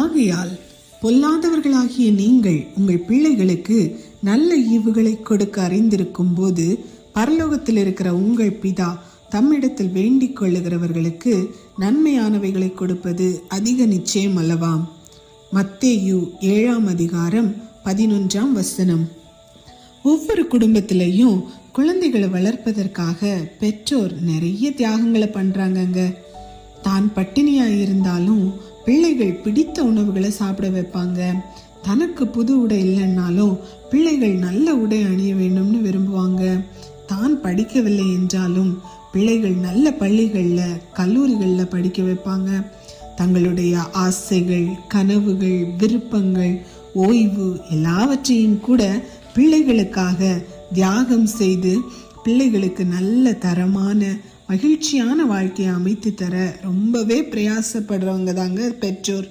ஆகையால் பொல்லாதவர்களாகிய நீங்கள் உங்கள் பிள்ளைகளுக்கு நல்ல ஈவுகளை கொடுக்க அறிந்திருக்கும் போது பரலோகத்தில் இருக்கிற உங்கள் பிதா தம்மிடத்தில் வேண்டிக் கொள்ளுகிறவர்களுக்கு நன்மையானவைகளை கொடுப்பது அதிக நிச்சயம் அல்லவாம். மத்தேயு 7:11. ஒவ்வொரு குடும்பத்திலையும் குழந்தைகளை வளர்ப்பதற்காக பெற்றோர் நிறைய தியாகங்களை பண்றாங்கங்க. தான் பட்டினியா இருந்தாலும் பிள்ளைகள் பிடித்த உணவுகளை சாப்பிட வைப்பாங்க. தனக்கு புது உடை இல்லைன்னாலும் பிள்ளைகள் நல்ல உடை அணிய வேண்டும்னு விரும்புவாங்க. தான் படிக்கவில்லை என்றாலும் பிள்ளைகள் நல்ல பள்ளிகளில் கல்லூரிகளில் படிக்க வைப்பாங்க. தங்களுடைய ஆசைகள், கனவுகள், விருப்பங்கள், ஓய்வு எல்லாவற்றையும் கூட பிள்ளைகளுக்காக தியாகம் செய்து பிள்ளைகளுக்கு நல்ல தரமான மகிழ்ச்சியான வாழ்க்கையை அமைத்து தர ரொம்பவே பிரயாசப்படுறவங்க தாங்க பெற்றோர்.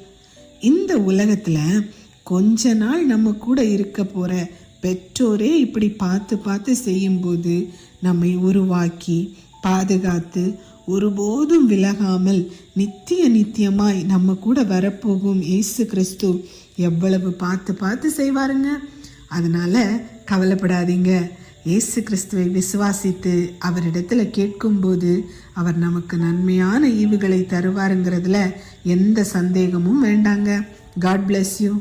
இந்த உலகத்துல கொஞ்ச நாள் நம்ம கூட இருக்க போற பெற்றோரே இப்படி பார்த்து பார்த்து செய்யும்போது நம்மை உருவாக்கி பாதுகாத்து ஒருபோதும் விலகாமல் நித்தியமாய் நம்ம கூட வரப்போகும் இயேசு கிறிஸ்து எவ்வளவு பார்த்து பார்த்து செய்வாருங்க. அதனால கவலைப்படாதீங்க. இயேசு கிறிஸ்துவை விசுவாசித்து அவரிடத்துல கேட்கும்போது அவர் நமக்கு நன்மையான ஈவுகளை தருவாருங்கிறதுல எந்த சந்தேகமும் வேண்டாங்க. God bless you.